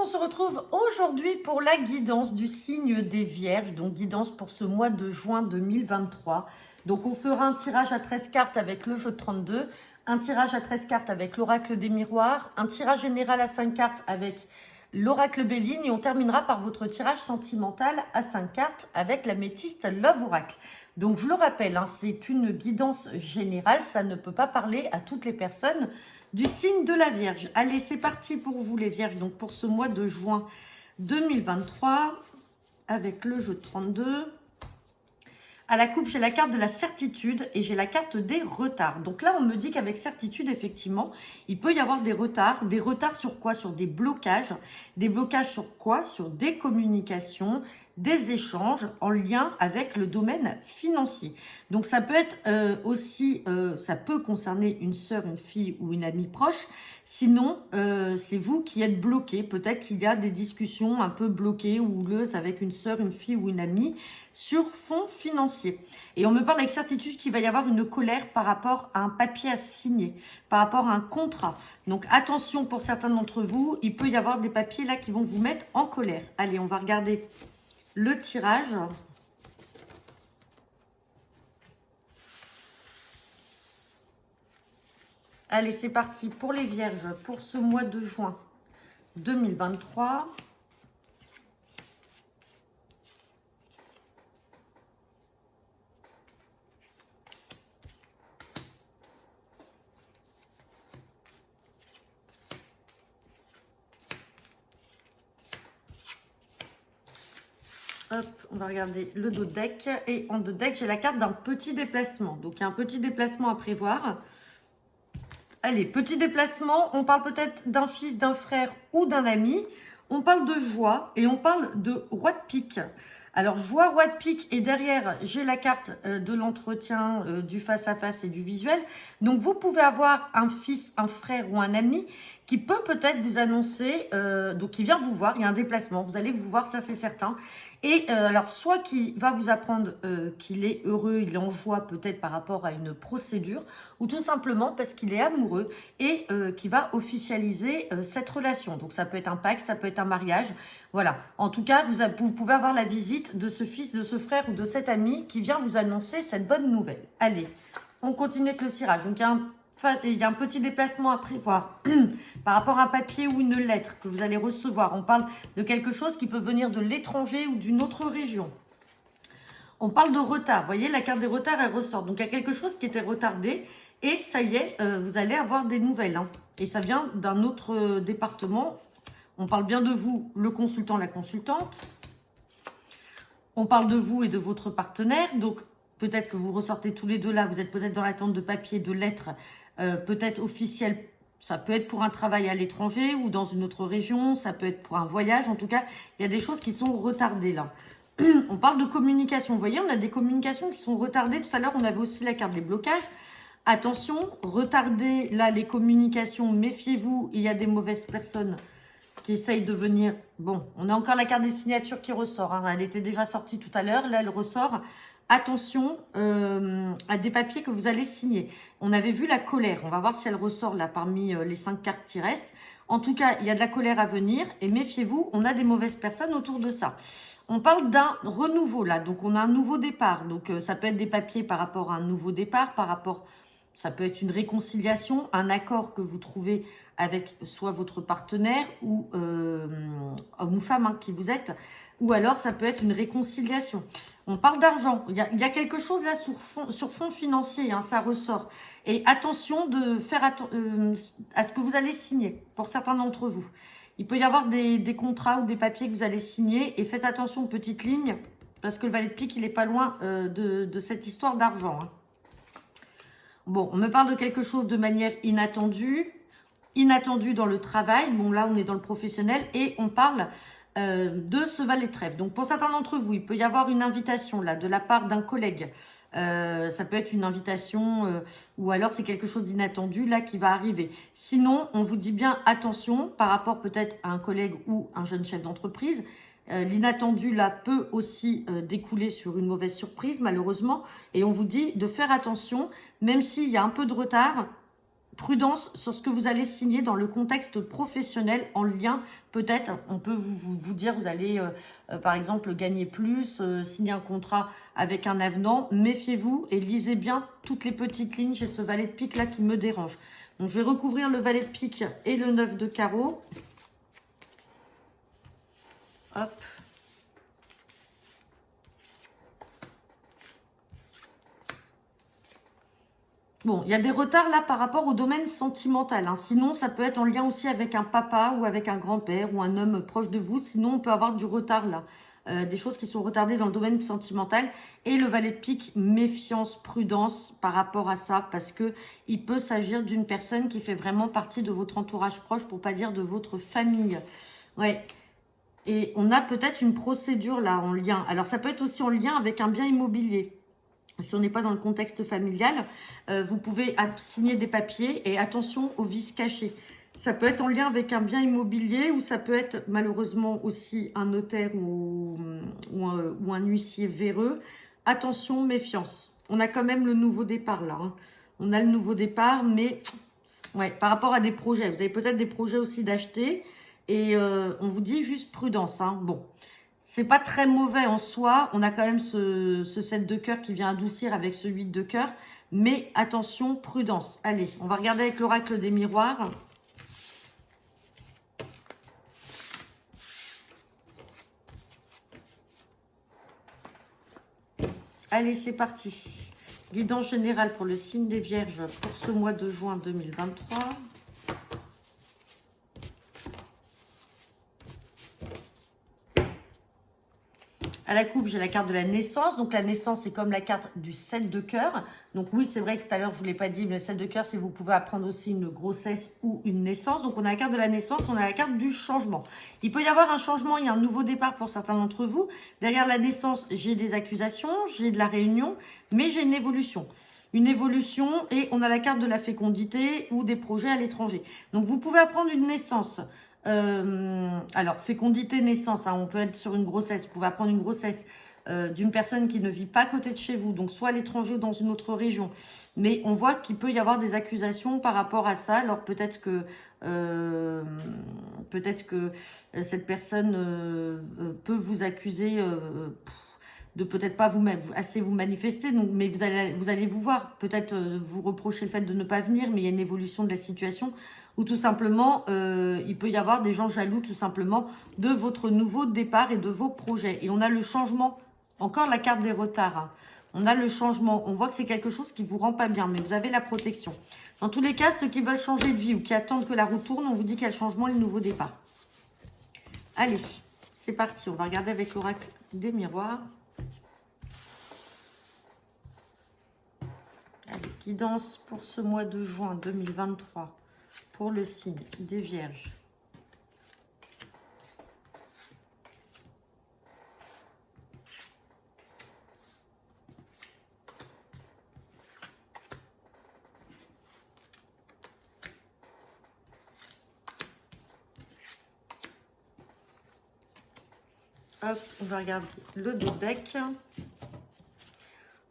on se retrouve aujourd'hui pour la guidance du signe des Vierges, donc guidance pour ce mois de juin 2023. Donc on fera un tirage à 13 cartes avec le jeu de 32, un tirage à 13 cartes avec l'oracle des miroirs, un tirage général à 5 cartes avec l'oracle Béline et on terminera par votre tirage sentimental à 5 cartes avec l'améthyste Love Oracle. Donc je le rappelle, c'est une guidance générale, ça ne peut pas parler à toutes les personnes du signe de la Vierge. Allez, c'est parti pour vous les Vierges, donc pour ce mois de juin 2023, avec le jeu de 32. À la coupe, j'ai la carte de la certitude et j'ai la carte des retards. Donc là, on me dit qu'avec certitude, effectivement, il peut y avoir des retards. Des retards sur quoi? Sur des blocages. Des blocages sur quoi? Sur des communications, des échanges en lien avec le domaine financier. Donc ça peut être aussi, ça peut concerner une sœur, une fille ou une amie proche. Sinon, c'est vous qui êtes bloqué. Peut-être qu'il y a des discussions un peu bloquées ou houleuses avec une sœur, une fille ou une amie sur fond financier. Et on me parle avec certitude qu'il va y avoir une colère par rapport à un papier à signer, par rapport à un contrat. Donc attention pour certains d'entre vous, il peut y avoir des papiers là qui vont vous mettre en colère. Allez, on va regarder le tirage. Allez, c'est parti pour les Vierges pour ce mois de juin 2023. Hop, on va regarder le dos de deck. Et en dos de deck, j'ai la carte d'un petit déplacement. Donc, il y a un petit déplacement à prévoir. Allez, petit déplacement. On parle peut-être d'un fils, d'un frère ou d'un ami. On parle de joie et on parle de roi de pique. Alors, joie, roi de pique. Et derrière, j'ai la carte de l'entretien, du face-à-face et du visuel. Donc, vous pouvez avoir un fils, un frère ou un ami qui peut peut-être vous annoncer, donc qui vient vous voir, il y a un déplacement, vous allez vous voir, ça c'est certain. Et alors, soit qui va vous apprendre qu'il est heureux, il est en joie peut-être par rapport à une procédure, ou tout simplement parce qu'il est amoureux et qui va officialiser cette relation. Donc ça peut être un pacte, ça peut être un mariage, voilà. En tout cas, vous pouvez avoir la visite de ce fils, de ce frère ou de cet ami qui vient vous annoncer cette bonne nouvelle. Allez, on continue avec le tirage. Donc il y a un petit déplacement à prévoir par rapport à un papier ou une lettre que vous allez recevoir. On parle de quelque chose qui peut venir de l'étranger ou d'une autre région. On parle de retard. Vous voyez, la carte des retards, elle ressort. Donc, il y a quelque chose qui était retardé. Et ça y est, vous allez avoir des nouvelles. Et ça vient d'un autre département. On parle bien de vous, le consultant, la consultante. On parle de vous et de votre partenaire. Donc, peut-être que vous ressortez tous les deux là. Vous êtes peut-être dans l'attente de papier, de lettres. Peut-être officiel, ça peut être pour un travail à l'étranger ou dans une autre région, ça peut être pour un voyage. En tout cas, il y a des choses qui sont retardées là. On parle de communication. Vous voyez, on a des communications qui sont retardées. Tout à l'heure, on avait aussi la carte des blocages. Attention, retardez là les communications. Méfiez-vous, il y a des mauvaises personnes qui essayent de venir. Bon, on a encore la carte des signatures qui ressort. Elle était déjà sortie tout à l'heure. Là, elle ressort. Attention à des papiers que vous allez signer. On avait vu la colère. On va voir si elle ressort là parmi les 5 cartes qui restent. En tout cas, il y a de la colère à venir. Et méfiez-vous, on a des mauvaises personnes autour de ça. On parle d'un renouveau là. Donc, on a un nouveau départ. Donc, ça peut être des papiers par rapport à un nouveau départ. Ça peut être une réconciliation, un accord que vous trouvez avec soit votre partenaire ou homme ou femme qui vous êtes. Ou alors, ça peut être une réconciliation. On parle d'argent. Il y a quelque chose là sur fond financier, ça ressort. Et attention de faire à ce que vous allez signer, pour certains d'entre vous. Il peut y avoir des contrats ou des papiers que vous allez signer. Et faites attention aux petites lignes, parce que le valet de pique, il n'est pas loin de cette histoire d'argent. Bon, on me parle de quelque chose de manière inattendue. Inattendue dans le travail. Bon, là, on est dans le professionnel. Et on parle de ce valet de trèfle. Donc, pour certains d'entre vous, il peut y avoir une invitation là de la part d'un collègue. Ça peut être une invitation ou alors c'est quelque chose d'inattendu là qui va arriver. Sinon, on vous dit bien attention par rapport peut-être à un collègue ou un jeune chef d'entreprise. L'inattendu là peut aussi découler sur une mauvaise surprise malheureusement. Et on vous dit de faire attention, même s'il y a un peu de retard. prudence sur ce que vous allez signer dans le contexte professionnel en lien. Peut-être, on peut vous dire, vous allez par exemple gagner plus, signer un contrat avec un avenant. Méfiez-vous et lisez bien toutes les petites lignes. J'ai ce valet de pique là qui me dérange. Donc je vais recouvrir le valet de pique et le 9 de carreau. Hop. Bon, il y a des retards là par rapport au domaine sentimental. Hein. Sinon, ça peut être en lien aussi avec un papa ou avec un grand-père ou un homme proche de vous. Sinon, on peut avoir du retard là. Des choses qui sont retardées dans le domaine sentimental. Et le valet de pique, méfiance, prudence par rapport à ça. Parce que il peut s'agir d'une personne qui fait vraiment partie de votre entourage proche, pour pas dire de votre famille. Ouais. Et on a peut-être une procédure là en lien. Alors, ça peut être aussi en lien avec un bien immobilier. Si on n'est pas dans le contexte familial, vous pouvez signer des papiers et attention aux vices cachés. Ça peut être en lien avec un bien immobilier ou ça peut être malheureusement aussi un notaire ou un huissier véreux. Attention, méfiance. On a quand même le nouveau départ là. Hein. On a le nouveau départ, mais ouais, par rapport à des projets. Vous avez peut-être des projets aussi d'acheter et on vous dit juste prudence. Hein. Bon. C'est pas très mauvais en soi. On a quand même ce 7 de cœur qui vient adoucir avec ce 8 de cœur. Mais attention, prudence. Allez, on va regarder avec l'oracle des miroirs. Allez, c'est parti. Guidance générale pour le signe des Vierges pour ce mois de juin 2023. À la coupe, j'ai la carte de la naissance. Donc, la naissance, c'est comme la carte du 7 de cœur. Donc, oui, c'est vrai que tout à l'heure, je ne vous l'ai pas dit, mais le 7 de cœur, c'est vous pouvez apprendre aussi une grossesse ou une naissance. Donc, on a la carte de la naissance, on a la carte du changement. Il peut y avoir un changement, il y a un nouveau départ pour certains d'entre vous. Derrière la naissance, j'ai des accusations, j'ai de la réunion, mais j'ai une évolution. Une évolution et on a la carte de la fécondité ou des projets à l'étranger. Donc, vous pouvez apprendre une naissance. Alors, fécondité, naissance, hein, on peut être sur une grossesse. Vous pouvez apprendre une grossesse d'une personne qui ne vit pas à côté de chez vous, donc soit à l'étranger ou dans une autre région. Mais on voit qu'il peut y avoir des accusations par rapport à ça. Alors peut-être que cette personne peut vous accuser de peut-être pas assez vous manifester, donc, mais vous allez vous voir, peut-être vous reprocher le fait de ne pas venir, mais il y a une évolution de la situation, ou tout simplement, il peut y avoir des gens jaloux tout simplement de votre nouveau départ et de vos projets. Et on a le changement, encore la carte des retards, hein. On a le changement, on voit que c'est quelque chose qui vous rend pas bien, mais vous avez la protection. Dans tous les cas, ceux qui veulent changer de vie ou qui attendent que la roue tourne, on vous dit qu'il y a le changement et le nouveau départ. Allez, c'est parti, on va regarder avec l'oracle des miroirs. Allez, guidance pour ce mois de juin 2023 pour le signe des Vierges. Hop, on va regarder le dos deck.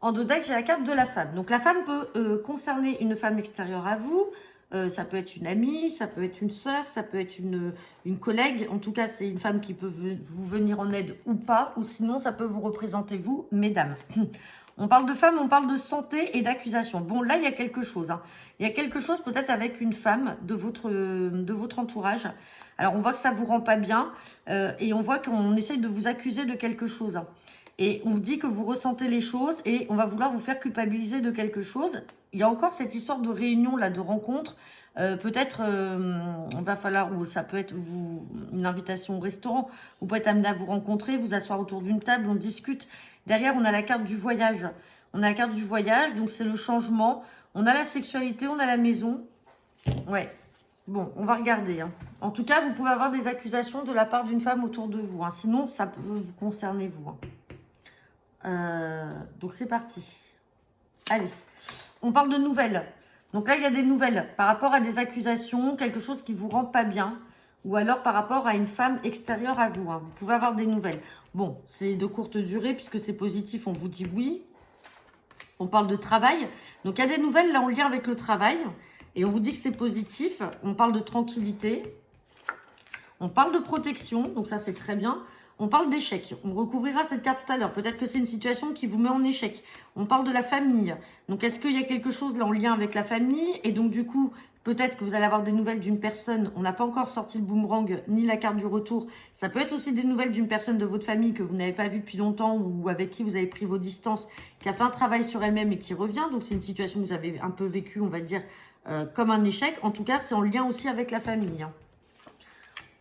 En dos deck, j'ai la carte de la femme. Donc la femme peut concerner une femme extérieure à vous. Ça peut être une amie, ça peut être une sœur, ça peut être une collègue. En tout cas, c'est une femme qui peut vous venir en aide ou pas. Ou sinon, ça peut vous représenter vous, mesdames. On parle de femme, on parle de santé et d'accusation. Bon, là, il y a quelque chose. Hein. Il y a quelque chose peut-être avec une femme de votre entourage. Alors, on voit que ça vous rend pas bien. Et on voit qu'on essaye de vous accuser de quelque chose. Hein. Et on vous dit que vous ressentez les choses et on va vouloir vous faire culpabiliser de quelque chose. Il y a encore cette histoire de réunion, là, de rencontre. Peut-être, va falloir, ou ça peut être une invitation au restaurant. Vous pouvez être amené à vous rencontrer, vous asseoir autour d'une table, on discute. Derrière, on a la carte du voyage. On a la carte du voyage, donc c'est le changement. On a la sexualité, on a la maison. Ouais. Bon, on va regarder. Hein. En tout cas, vous pouvez avoir des accusations de la part d'une femme autour de vous. Hein. Sinon, ça peut vous concerner, vous. Hein. Donc c'est parti. Allez, on parle de nouvelles. Donc là, il y a des nouvelles par rapport à des accusations, quelque chose qui vous rend pas bien, ou alors par rapport à une femme extérieure à vous. Hein. Vous pouvez avoir des nouvelles. Bon, c'est de courte durée puisque c'est positif, on vous dit oui. On parle de travail. Donc il y a des nouvelles là en lien avec le travail. Et on vous dit que c'est positif. On parle de tranquillité. On parle de protection. Donc ça, c'est très bien. On parle d'échec. On recouvrira cette carte tout à l'heure. Peut-être que c'est une situation qui vous met en échec. On parle de la famille. Donc, est-ce qu'il y a quelque chose là en lien avec la famille? Et donc, du coup, peut-être que vous allez avoir des nouvelles d'une personne. On n'a pas encore sorti le boomerang ni la carte du retour. Ça peut être aussi des nouvelles d'une personne de votre famille que vous n'avez pas vue depuis longtemps ou avec qui vous avez pris vos distances, qui a fait un travail sur elle-même et qui revient. Donc, c'est une situation que vous avez un peu vécue, on va dire, comme un échec. En tout cas, c'est en lien aussi avec la famille.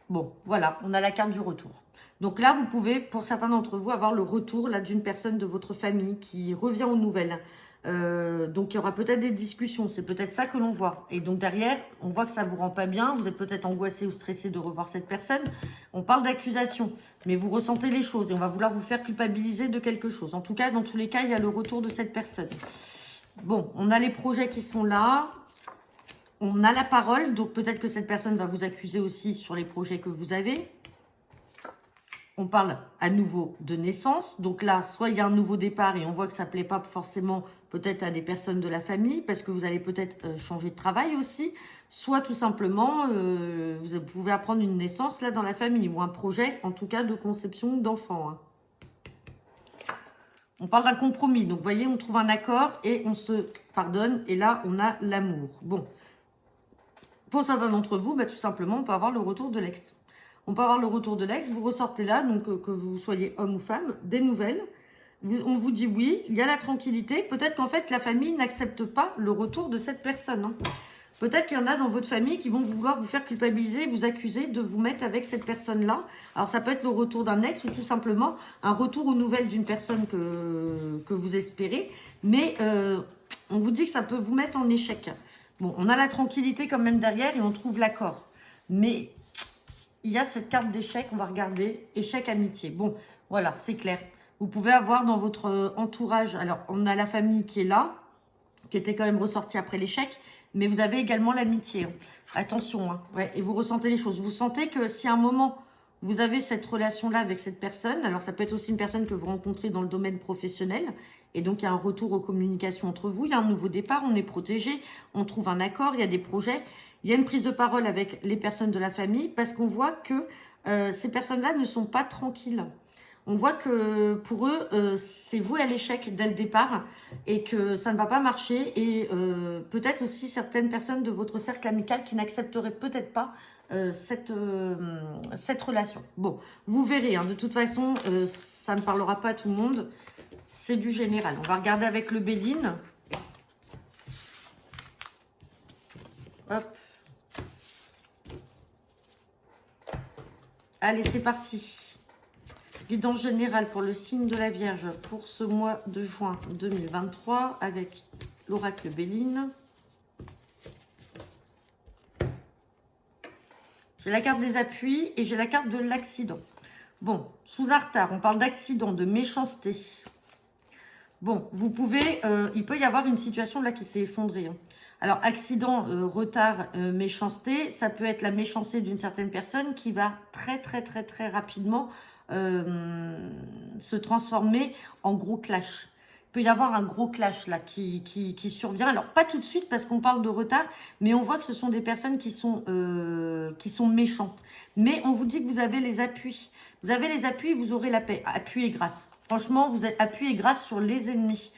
Bon, voilà, on a la carte du retour. Donc là, vous pouvez, pour certains d'entre vous, avoir le retour là d'une personne de votre famille qui revient aux nouvelles. Donc, il y aura peut-être des discussions. C'est peut-être ça que l'on voit. Et donc, derrière, on voit que ça vous rend pas bien. Vous êtes peut-être angoissé ou stressé de revoir cette personne. On parle d'accusation, mais vous ressentez les choses et on va vouloir vous faire culpabiliser de quelque chose. En tout cas, dans tous les cas, il y a le retour de cette personne. Bon, on a les projets qui sont là. On a la parole, donc peut-être que cette personne va vous accuser aussi sur les projets que vous avez. On parle à nouveau de naissance. Donc là, soit il y a un nouveau départ et on voit que ça ne plaît pas forcément peut-être à des personnes de la famille parce que vous allez peut-être changer de travail aussi. Soit tout simplement, vous pouvez apprendre une naissance là dans la famille ou un projet, en tout cas, de conception d'enfants. Hein. On parle d'un compromis. Donc, vous voyez, on trouve un accord et on se pardonne. Et là, on a l'amour. Bon. Pour certains d'entre vous, bah, tout simplement, on peut avoir le retour de l'ex. On peut avoir le retour de l'ex, vous ressortez là, donc que vous soyez homme ou femme, des nouvelles. On vous dit oui, il y a la tranquillité. Peut-être qu'en fait, la famille n'accepte pas le retour de cette personne. Hein. Peut-être qu'il y en a dans votre famille qui vont vouloir vous faire culpabiliser, vous accuser de vous mettre avec cette personne-là. Alors, ça peut être le retour d'un ex ou tout simplement un retour aux nouvelles d'une personne que vous espérez. Mais on vous dit que ça peut vous mettre en échec. Bon, on a la tranquillité quand même derrière et on trouve l'accord. Mais il y a cette carte d'échec, on va regarder. Échec amitié. Bon, voilà, c'est clair. Vous pouvez avoir dans votre entourage, alors on a la famille qui est là, qui était quand même ressortie après l'échec, mais vous avez également l'amitié. Attention, hein, ouais, et vous ressentez les choses. Vous sentez que si à un moment, vous avez cette relation-là avec cette personne, alors ça peut être aussi une personne que vous rencontrez dans le domaine professionnel, et donc il y a un retour aux communications entre vous, il y a un nouveau départ, on est protégé, on trouve un accord, il y a des projets, il y a une prise de parole avec les personnes de la famille, parce qu'on voit que ces personnes-là ne sont pas tranquilles. On voit que pour eux, c'est voué à l'échec dès le départ et que ça ne va pas marcher. Et peut-être aussi certaines personnes de votre cercle amical qui n'accepteraient peut-être pas cette relation. Bon, vous verrez, hein, de toute façon, ça ne parlera pas à tout le monde. C'est du général. On va regarder avec le Béline. Hop. Allez, c'est parti. Guidance générale pour le signe de la Vierge pour ce mois de juin 2023 avec l'oracle Béline. J'ai la carte des appuis et j'ai la carte de l'accident. Bon, sous Artar, on parle d'accident, de méchanceté. Bon, vous pouvez, il peut y avoir une situation là qui s'est effondrée. Hein. Alors, accident, retard, méchanceté, ça peut être la méchanceté d'une certaine personne qui va très rapidement se transformer en gros clash. Il peut y avoir un gros clash là qui survient. Alors, pas tout de suite parce qu'on parle de retard, mais on voit que ce sont des personnes qui sont méchantes. Mais on vous dit que vous avez les appuis. Vous avez les appuis, vous aurez la paix. Appui et grâce. Franchement, vous êtes appui et grâce sur les ennemis.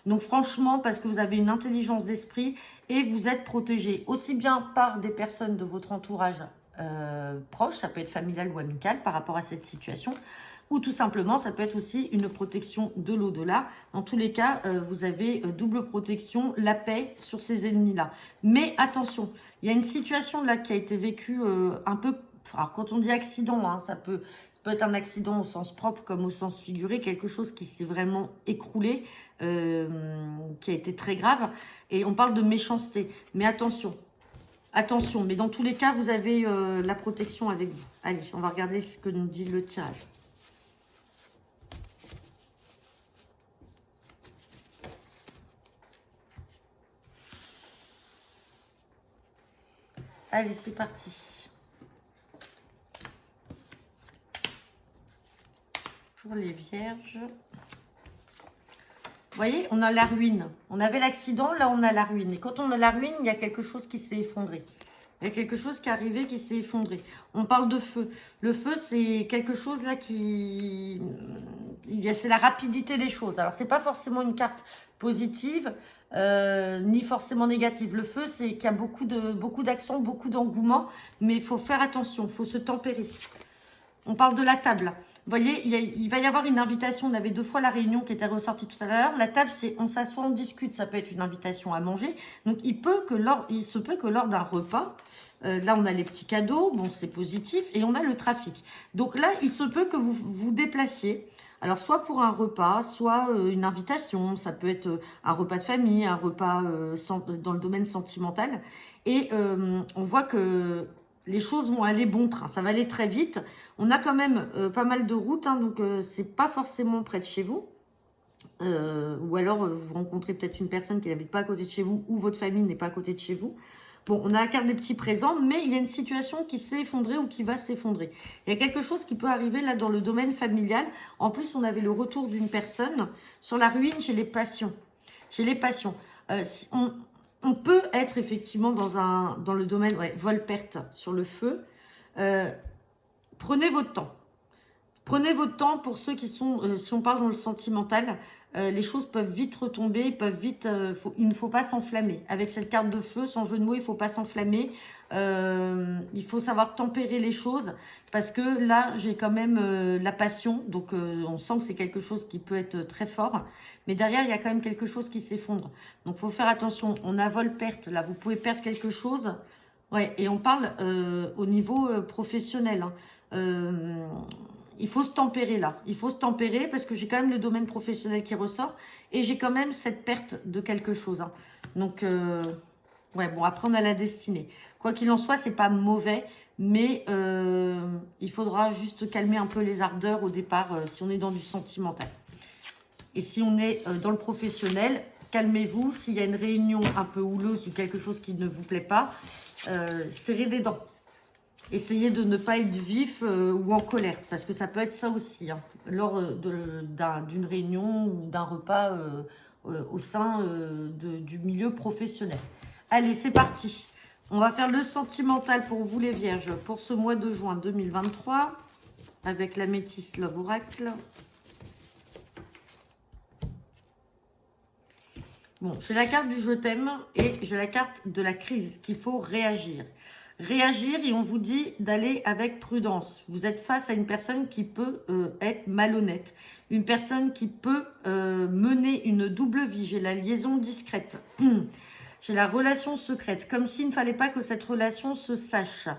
Donc franchement, parce que vous avez une intelligence d'esprit et vous êtes protégé aussi bien par des personnes de votre entourage proche, ça peut être familial ou amical par rapport à cette situation, ou tout simplement, ça peut être aussi une protection de l'au-delà. Dans tous les cas, vous avez double protection, la paix sur ces ennemis-là. Mais attention, il y a une situation là qui a été vécue un peu... Alors quand on dit accident, hein, ça peut être un accident au sens propre comme au sens figuré, quelque chose qui s'est vraiment écroulé, qui a été très grave. Et on parle de méchanceté. Mais attention, attention. Mais dans tous les cas, vous avez la protection avec vous. Allez, on va regarder ce que nous dit le tirage. Allez, c'est parti. Pour les vierges. voyez, on a la ruine. On avait l'accident, là on a la ruine. Et quand on a la ruine, il y a quelque chose qui s'est effondré. Il y a quelque chose qui est arrivé, qui s'est effondré. On parle de feu. Le feu, c'est quelque chose là qui... C'est la rapidité des choses. Alors, c'est pas forcément une carte positive, ni forcément négative. Le feu, c'est qu'il y a beaucoup d'action, beaucoup d'engouement, mais il faut faire attention, il faut se tempérer. On parle de la table. Vous voyez, il va y avoir une invitation. On avait 2 fois la réunion qui était ressortie tout à l'heure. La table, c'est on s'assoit, on discute. Ça peut être une invitation à manger. Donc, il se peut que lors d'un repas, là, on a les petits cadeaux. Bon, c'est positif. Et on a le trafic. Donc là, il se peut que vous vous déplaciez. Alors, soit pour un repas, soit une invitation. Ça peut être un repas de famille, un repas dans le domaine sentimental. Et on voit que les choses vont aller bon train. Ça va aller très vite. On a quand même pas mal de routes, hein, donc c'est pas forcément près de chez vous. Ou alors vous rencontrez peut-être une personne qui n'habite pas à côté de chez vous, ou votre famille n'est pas à côté de chez vous. Bon, on a la carte des petits présents, mais il y a une situation qui s'est effondrée ou qui va s'effondrer. Il y a quelque chose qui peut arriver là dans le domaine familial. En plus, on avait le retour d'une personne sur la ruine chez les passions. Chez les passions. On peut être effectivement dans le domaine vol-perte sur le feu. Prenez votre temps. Prenez votre temps pour ceux qui sont, si on parle dans le sentimental, les choses peuvent vite retomber, il ne faut pas s'enflammer. Avec cette carte de feu, sans jeu de mots, il ne faut pas s'enflammer. Il faut savoir tempérer les choses parce que là, j'ai quand même la passion. Donc, on sent que c'est quelque chose qui peut être très fort. Mais derrière, il y a quand même quelque chose qui s'effondre. Donc, il faut faire attention. On a vol-perte. Là, vous pouvez perdre quelque chose. Ouais, et on parle au niveau professionnel. Hein. Il faut se tempérer là. Il faut se tempérer parce que j'ai quand même le domaine professionnel qui ressort et j'ai quand même cette perte de quelque chose. Hein. Donc, ouais, bon, après on a la destinée. Quoi qu'il en soit, c'est pas mauvais, mais il faudra juste calmer un peu les ardeurs au départ si on est dans du sentimental. Et si on est dans le professionnel, calmez-vous. S'il y a une réunion un peu houleuse ou quelque chose qui ne vous plaît pas, serrez des dents. Essayez de ne pas être vif ou en colère, parce que ça peut être ça aussi, hein, lors d'une réunion ou d'un repas au sein du milieu professionnel. Allez, c'est parti. On va faire le sentimental pour vous les vierges pour ce mois de juin 2023 avec la métisse Love Oracle. Bon, j'ai la carte du je t'aime et j'ai la carte de la crise, qu'il faut réagir. Réagir et on vous dit d'aller avec prudence. Vous êtes face à une personne qui peut être malhonnête. Une personne qui peut mener une double vie. J'ai la liaison discrète. J'ai la relation secrète. Comme s'il ne fallait pas que cette relation se sache.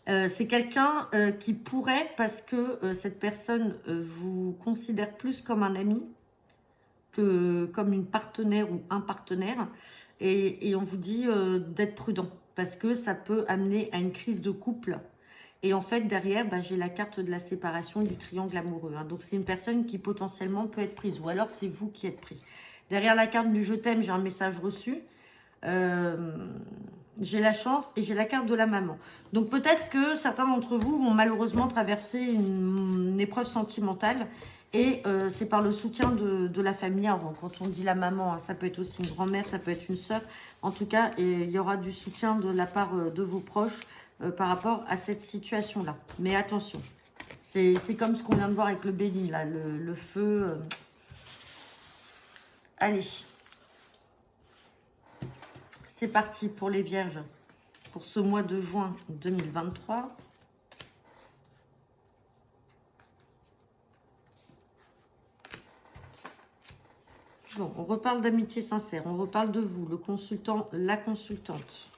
C'est quelqu'un qui pourrait, parce que cette personne vous considère plus comme un ami que comme une partenaire ou un partenaire. Et on vous dit d'être prudent. Parce que ça peut amener à une crise de couple. Et en fait, derrière, j'ai la carte de la séparation du triangle amoureux. Hein. Donc, c'est une personne qui potentiellement peut être prise. Ou alors, c'est vous qui êtes pris. Derrière la carte du je t'aime, j'ai un message reçu. J'ai la chance et j'ai la carte de la maman. Donc, peut-être que certains d'entre vous vont malheureusement traverser une épreuve sentimentale. Et c'est par le soutien de la famille. Alors, quand on dit la maman, hein, ça peut être aussi une grand-mère, ça peut être une sœur. En tout cas, il y aura du soutien de la part de vos proches par rapport à cette situation-là. Mais attention, c'est comme ce qu'on vient de voir avec le béni, là, le feu. Allez, c'est parti pour les vierges pour ce mois de juin 2023. Bon, on reparle d'amitié sincère, on reparle de vous, le consultant, la consultante.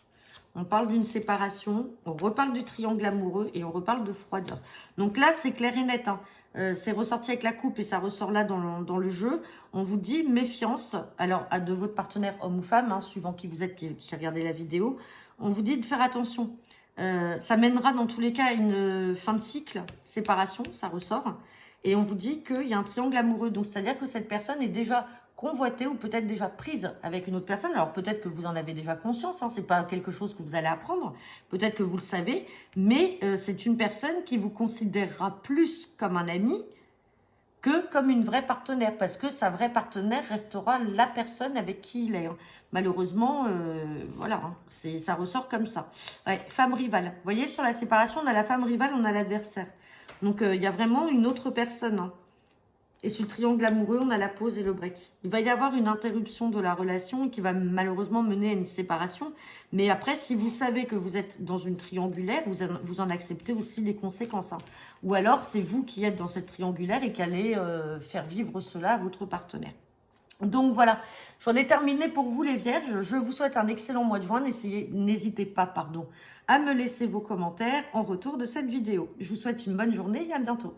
On parle d'une séparation, on reparle du triangle amoureux et on reparle de froideur. Donc là, c'est clair et net. Hein. C'est ressorti avec la coupe et ça ressort là dans le jeu. On vous dit méfiance, alors de votre partenaire homme ou femme, hein, suivant qui vous êtes, qui regardez la vidéo. On vous dit de faire attention. Ça mènera dans tous les cas à une fin de cycle, séparation, ça ressort. Et on vous dit qu'il y a un triangle amoureux. Donc, c'est-à-dire que cette personne est déjà convoitée ou peut-être déjà prise avec une autre personne. Alors, peut-être que vous en avez déjà conscience. Hein, c'est pas quelque chose que vous allez apprendre. Peut-être que vous le savez. Mais c'est une personne qui vous considérera plus comme un ami que comme une vraie partenaire, parce que sa vraie partenaire restera la personne avec qui il est. Hein. Malheureusement, voilà, hein, ça ressort comme ça. Ouais, femme rivale. Vous voyez, sur la séparation, on a la femme rivale, on a l'adversaire. Donc, il y a vraiment une autre personne. Hein. Et sur le triangle amoureux, on a la pause et le break. Il va y avoir une interruption de la relation qui va malheureusement mener à une séparation. Mais après, si vous savez que vous êtes dans une triangulaire, vous en acceptez aussi les conséquences. Hein. Ou alors, c'est vous qui êtes dans cette triangulaire et qui allez faire vivre cela à votre partenaire. Donc voilà, j'en ai terminé pour vous les vierges. Je vous souhaite un excellent mois de juin. N'hésitez pas, à me laisser vos commentaires en retour de cette vidéo. Je vous souhaite une bonne journée et à bientôt.